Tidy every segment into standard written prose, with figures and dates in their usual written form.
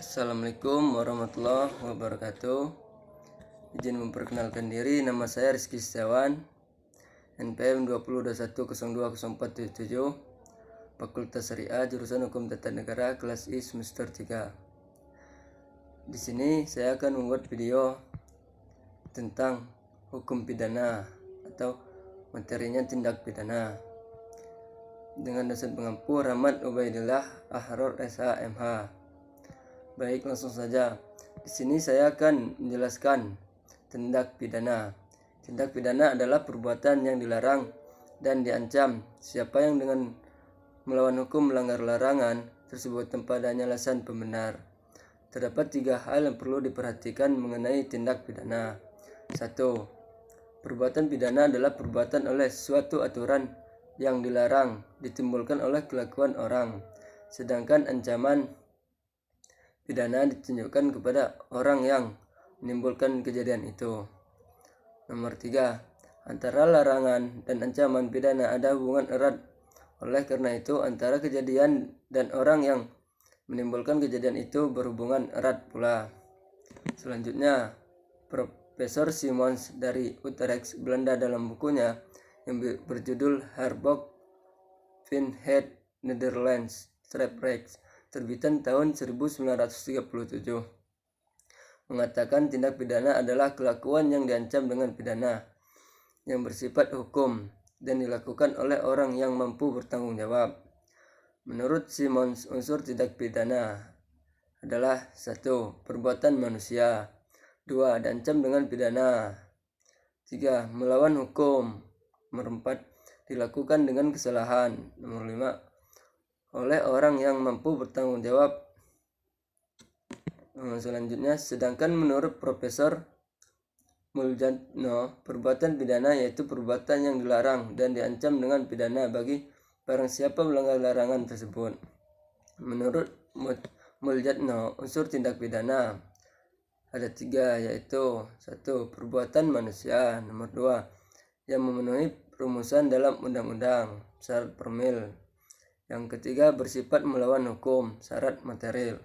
Assalamualaikum warahmatullahi wabarakatuh. Izin memperkenalkan diri, nama saya Rizky Setiawan, NPM 2021020477, Fakultas Syariah, jurusan Hukum Tata Negara, kelas I semester 3. Di sini saya akan membuat video tentang hukum pidana atau materinya tindak pidana dengan dosen pengampu Rahmat Ubaidillah Ahror SH MH. Baik, langsung saja. Di sini saya akan menjelaskan tindak pidana. Tindak pidana adalah perbuatan yang dilarang dan diancam. Siapa yang dengan melawan hukum melanggar larangan tersebut tanpa adanya alasan pembenar. Terdapat 3 hal yang perlu diperhatikan mengenai tindak pidana. 1. Perbuatan pidana adalah perbuatan oleh suatu aturan yang dilarang ditimbulkan oleh kelakuan orang. Sedangkan ancaman pidana ditunjukkan kepada orang yang menimbulkan kejadian itu. Nomor 3. Antara larangan dan ancaman pidana ada hubungan erat. Oleh karena itu, antara kejadian dan orang yang menimbulkan kejadian itu berhubungan erat pula. Selanjutnya, Profesor Simons dari Utrecht, Belanda dalam bukunya yang berjudul Harbok Vinhead Netherlands Strafrecht terbitan tahun 1937 mengatakan tindak pidana adalah kelakuan yang diancam dengan pidana yang bersifat hukum dan dilakukan oleh orang yang mampu bertanggung jawab. Menurut Simons, unsur tindak pidana adalah 1. Perbuatan manusia, 2. Diancam dengan pidana, 3. Melawan hukum, nomor 4. Dilakukan dengan kesalahan, nomor 5. Oleh orang yang mampu bertanggung jawab. Selanjutnya, sedangkan menurut Profesor Muljadno, perbuatan pidana yaitu perbuatan yang dilarang dan diancam dengan pidana bagi barang siapa melanggar larangan tersebut. Menurut Muljadno, unsur tindak pidana ada 3, yaitu 1. Perbuatan manusia, nomor 2. Yang memenuhi rumusan dalam undang-undang, syarat formil. Yang ketiga, bersifat melawan hukum, syarat material.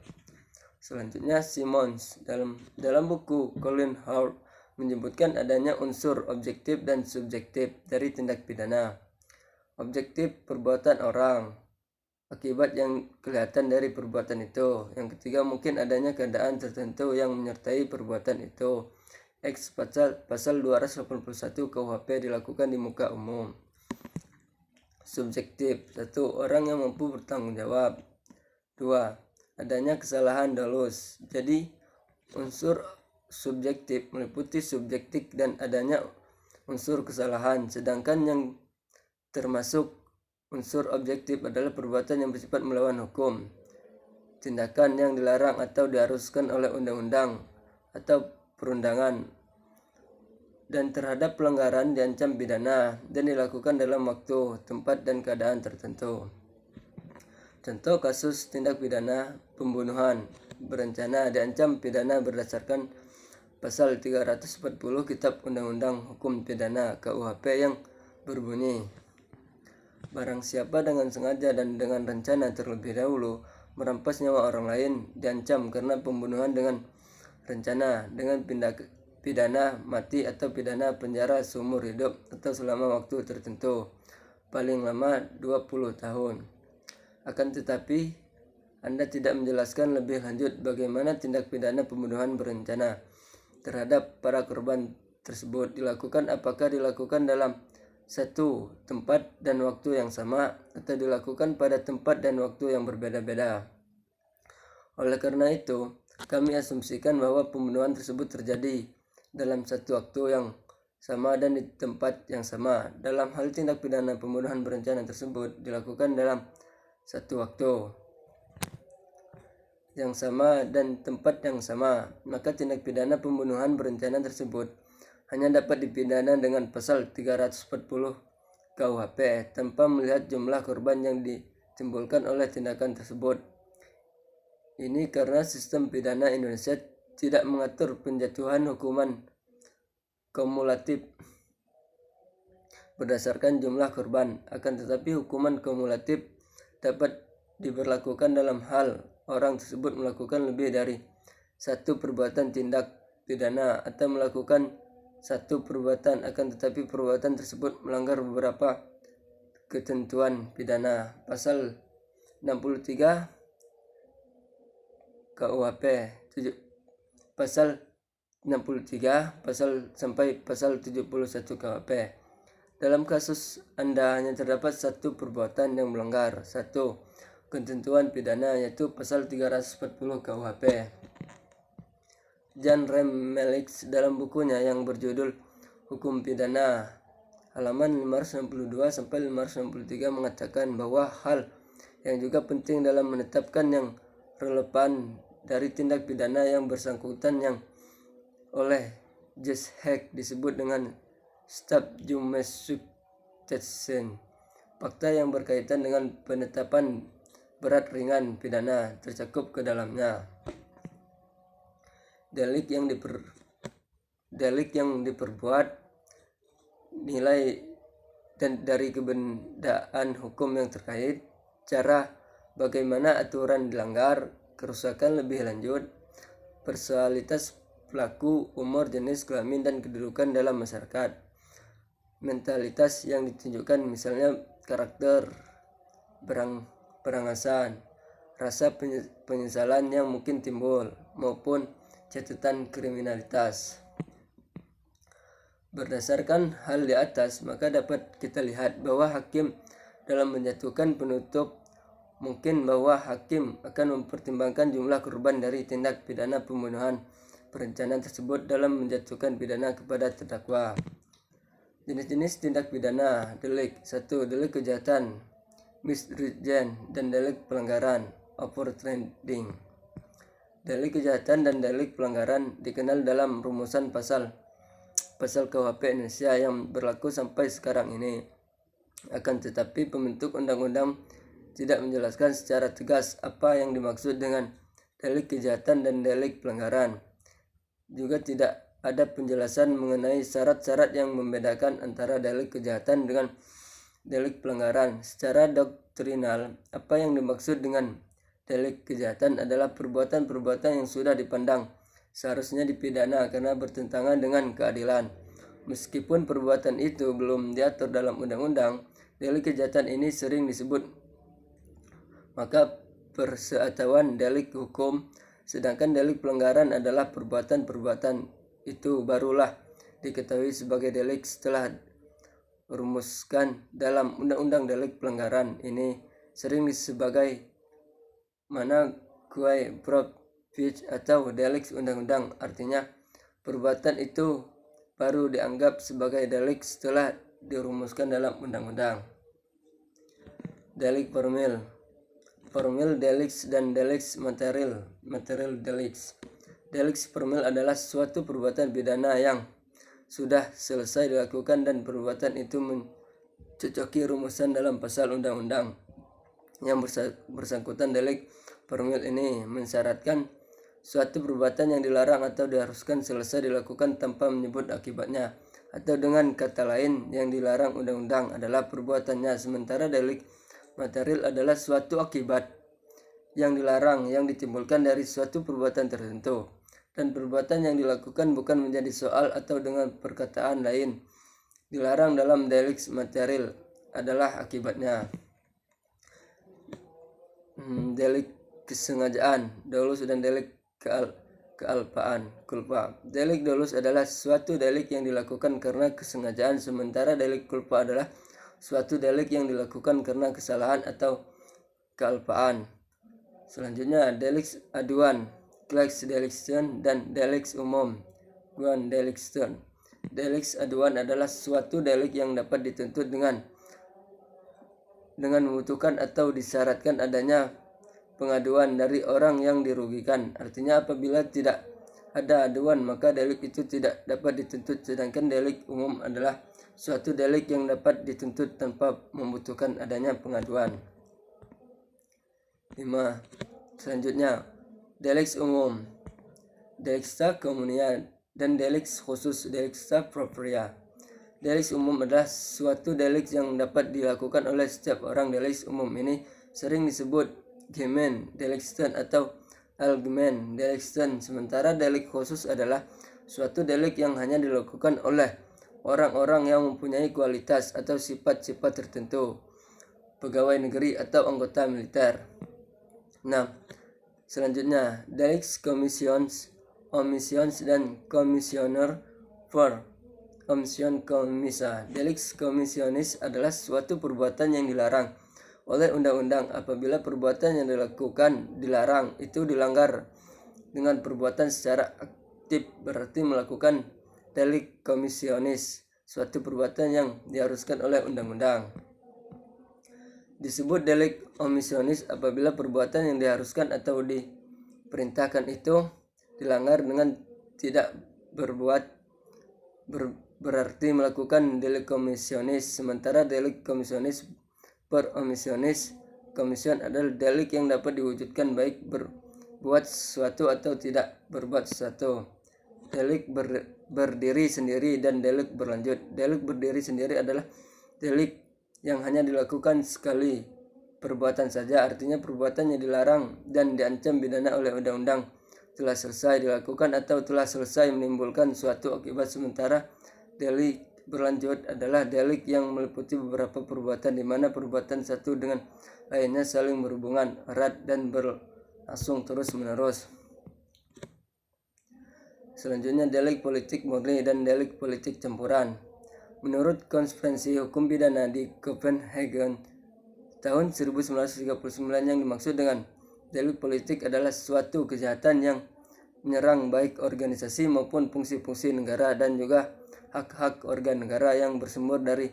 Selanjutnya, Simons dalam buku Colin Hart menyebutkan adanya unsur objektif dan subjektif dari tindak pidana. Objektif, perbuatan orang, akibat yang kelihatan dari perbuatan itu. Yang ketiga, mungkin adanya keadaan tertentu yang menyertai perbuatan itu. X pasal 281 KUHP dilakukan di muka umum. Subjektif, 1. Orang yang mampu bertanggung jawab. 2. Adanya kesalahan dolus. Jadi unsur subjektif meliputi subjektif dan adanya unsur kesalahan. Sedangkan yang termasuk unsur objektif adalah perbuatan yang bersifat melawan hukum, tindakan yang dilarang atau diharuskan oleh undang-undang atau perundangan, dan terhadap pelanggaran diancam pidana dan dilakukan dalam waktu, tempat, dan keadaan tertentu. Contoh kasus tindak pidana pembunuhan berencana diancam pidana berdasarkan pasal 340 Kitab Undang-Undang Hukum Pidana KUHP yang berbunyi, barang siapa dengan sengaja dan dengan rencana terlebih dahulu merampas nyawa orang lain diancam karena pembunuhan dengan rencana dengan pidana mati atau pidana penjara seumur hidup atau selama waktu tertentu, paling lama 20 tahun. Akan tetapi, Anda tidak menjelaskan lebih lanjut bagaimana tindak pidana pembunuhan berencana terhadap para korban tersebut dilakukan, apakah dilakukan dalam satu tempat dan waktu yang sama atau dilakukan pada tempat dan waktu yang berbeda-beda. Oleh karena itu, kami asumsikan bahwa pembunuhan tersebut terjadi dalam satu waktu yang sama dan di tempat yang sama. Dalam hal tindak pidana pembunuhan berencana tersebut dilakukan dalam satu waktu yang sama dan tempat yang sama, maka tindak pidana pembunuhan berencana tersebut hanya dapat dipidana dengan pasal 340 KUHP tanpa melihat jumlah korban yang ditimbulkan oleh tindakan tersebut. Ini karena sistem pidana Indonesia tidak mengatur penjatuhan hukuman kumulatif berdasarkan jumlah korban. Akan tetapi hukuman kumulatif dapat diberlakukan dalam hal orang tersebut melakukan lebih dari satu perbuatan tindak pidana atau melakukan satu perbuatan akan tetapi perbuatan tersebut melanggar beberapa ketentuan pidana. Pasal 63 KUHP, pasal 63 pasal sampai pasal 71 KUHP. Dalam kasus Anda hanya terdapat satu perbuatan yang melanggar satu ketentuan pidana, yaitu pasal 340 KUHP. Jan Remelix dalam bukunya yang berjudul Hukum Pidana halaman 562 sampai 563 mengatakan bahwa hal yang juga penting dalam menetapkan yang relevan dari tindak pidana yang bersangkutan yang oleh Jus Hack disebut dengan Stabsjumesubtensen, fakta yang berkaitan dengan penetapan berat ringan pidana tercakup ke dalamnya. Delik yang diperbuat, nilai dan dari kebendaan hukum yang terkait, cara bagaimana aturan dilanggar, kerusakan lebih lanjut, personalitas pelaku, umur, jenis kelamin, dan kedudukan dalam masyarakat, mentalitas yang ditunjukkan, misalnya karakter, berangasan, rasa penyesalan yang mungkin timbul, maupun catatan kriminalitas. Berdasarkan hal di atas, maka dapat kita lihat bahwa hakim dalam menjatuhkan penutup mungkin bahwa hakim akan mempertimbangkan jumlah korban dari tindak pidana pembunuhan perencanaan tersebut dalam menjatuhkan pidana kepada terdakwa. Jenis-jenis tindak pidana delik: 1. Delik kejahatan, misdreavation, dan delik pelanggaran, overtrading. Delik kejahatan dan delik pelanggaran dikenal dalam rumusan pasal KUHP Indonesia yang berlaku sampai sekarang ini. Akan tetapi pembentuk undang-undang tidak menjelaskan secara tegas apa yang dimaksud dengan delik kejahatan dan delik pelanggaran. Juga tidak ada penjelasan mengenai syarat-syarat yang membedakan antara delik kejahatan dengan delik pelanggaran. Secara doktrinal, apa yang dimaksud dengan delik kejahatan adalah perbuatan-perbuatan yang sudah dipandang seharusnya dipidana karena bertentangan dengan keadilan. Meskipun perbuatan itu belum diatur dalam undang-undang, delik kejahatan ini sering disebut maka perseatuan delik hukum, sedangkan delik pelanggaran adalah perbuatan-perbuatan itu barulah diketahui sebagai delik setelah rumuskan dalam undang-undang. Delik pelanggaran ini sering sebagai mana quae pro vice atau delik undang-undang, artinya perbuatan itu baru dianggap sebagai delik setelah dirumuskan dalam undang-undang. Delik formil delicts dan delicts material delicts. Delicts formil adalah suatu perbuatan pidana yang sudah selesai dilakukan dan perbuatan itu mencocoki rumusan dalam pasal undang-undang yang bersangkutan. Delik formil ini mensyaratkan suatu perbuatan yang dilarang atau diharuskan selesai dilakukan tanpa menyebut akibatnya, atau dengan kata lain yang dilarang undang-undang adalah perbuatannya, sementara delik material adalah suatu akibat yang dilarang yang ditimbulkan dari suatu perbuatan tertentu, dan perbuatan yang dilakukan bukan menjadi soal atau dengan perkataan lain dilarang dalam delik material adalah akibatnya. Delik kesengajaan, dolus, dan delik culpa. Delik dolus adalah suatu delik yang dilakukan karena kesengajaan, sementara delik culpa adalah suatu delik yang dilakukan karena kesalahan atau kealpaan. Selanjutnya, delik aduan, class deliction, dan delik umum, guan deliction. Delik aduan adalah suatu delik yang dapat dituntut dengan membutuhkan atau disyaratkan adanya pengaduan dari orang yang dirugikan. Artinya apabila tidak ada aduan maka delik itu tidak dapat dituntut, sedangkan delik umum adalah suatu delik yang dapat dituntut tanpa membutuhkan adanya pengaduan. 5. Selanjutnya, delik umum, delicta communia, dan delik khusus, delicta propria. Delik umum adalah suatu delik yang dapat dilakukan oleh setiap orang. Delik umum ini sering disebut gemen delikten atau allgemein delikten. Sementara delik khusus adalah suatu delik yang hanya dilakukan oleh orang-orang yang mempunyai kualitas atau sifat-sifat tertentu, pegawai negeri atau anggota militer. Nah, selanjutnya delicts commissions, omissions dan komisioner for omission komisa. Delicts commissionis adalah suatu perbuatan yang dilarang oleh undang-undang. Apabila perbuatan yang dilakukan dilarang itu dilanggar dengan perbuatan secara aktif, berarti melakukan delik komisionis, suatu perbuatan yang diharuskan oleh undang-undang. Disebut delik omissionis apabila perbuatan yang diharuskan atau diperintahkan itu dilanggar dengan tidak berbuat berarti melakukan delik komisionis. Sementara delik komisionis per omissionis, komision adalah delik yang dapat diwujudkan baik berbuat sesuatu atau tidak berbuat sesuatu. Delik berdiri sendiri dan delik berlanjut. Delik berdiri sendiri adalah delik yang hanya dilakukan sekali perbuatan saja, artinya perbuatan yang dilarang dan diancam pidana oleh undang-undang telah selesai dilakukan atau telah selesai menimbulkan suatu akibat. Sementara delik berlanjut adalah delik yang meliputi beberapa perbuatan di mana perbuatan satu dengan lainnya saling berhubungan erat dan berlangsung terus-menerus. Selanjutnya delik politik murni dan delik politik campuran. Menurut Konferensi Hukum Pidana di Copenhagen tahun 1939, yang dimaksud dengan delik politik adalah suatu kejahatan yang menyerang baik organisasi maupun fungsi-fungsi negara dan juga hak-hak organ negara yang bersumber dari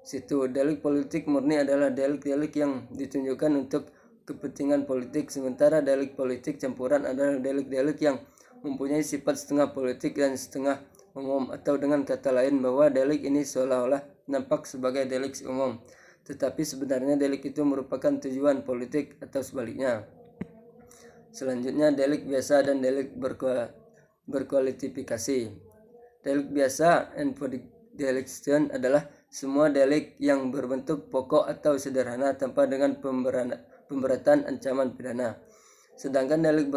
situ. Delik politik murni adalah delik-delik yang ditunjukkan untuk kepentingan politik, sementara delik politik campuran adalah delik-delik yang mempunyai sifat setengah politik dan setengah umum, atau dengan kata lain bahwa delik ini seolah-olah nampak sebagai delik umum, tetapi sebenarnya delik itu merupakan tujuan politik atau sebaliknya. Selanjutnya delik biasa dan delik berkualifikasi. Delik biasa delikten adalah semua delik yang berbentuk pokok atau sederhana tanpa dengan pemberatan ancaman pidana. Sedangkan delik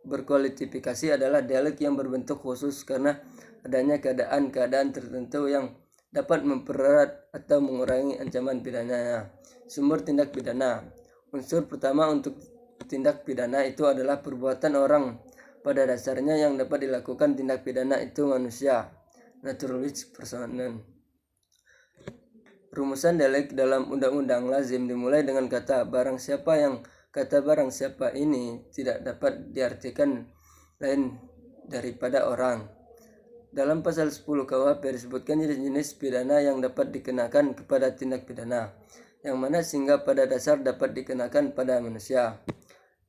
berkualifikasi adalah delik yang berbentuk khusus karena adanya keadaan-keadaan tertentu yang dapat mempererat atau mengurangi ancaman pidananya. Sumber tindak pidana. Unsur pertama untuk tindak pidana itu adalah perbuatan orang. Pada dasarnya yang dapat dilakukan tindak pidana itu manusia, naturalistic person. Rumusan delik dalam undang-undang lazim dimulai dengan kata barang siapa, yang kata barang siapa ini tidak dapat diartikan lain daripada orang. Dalam pasal 10 KUHP disebutkan jenis-jenis pidana yang dapat dikenakan kepada tindak pidana, yang mana sehingga pada dasar dapat dikenakan pada manusia.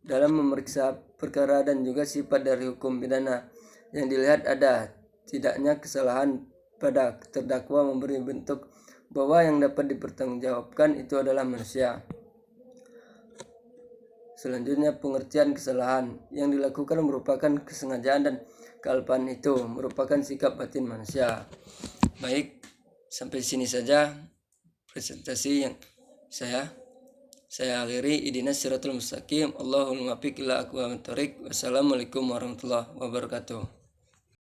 Dalam memeriksa perkara dan juga sifat dari hukum pidana, yang dilihat ada tidaknya kesalahan pada terdakwa memberi bentuk bahwa yang dapat dipertanggungjawabkan itu adalah manusia. Selanjutnya pengertian kesalahan. Yang dilakukan merupakan kesengajaan dan kealpaan itu merupakan sikap batin manusia. Baik, sampai sini saja presentasi yang saya akhiri. Ihdinas siratal mustaqim. Allahumma muwaffiq ila aqwamit thoriq. Wassalamualaikum warahmatullahi wabarakatuh.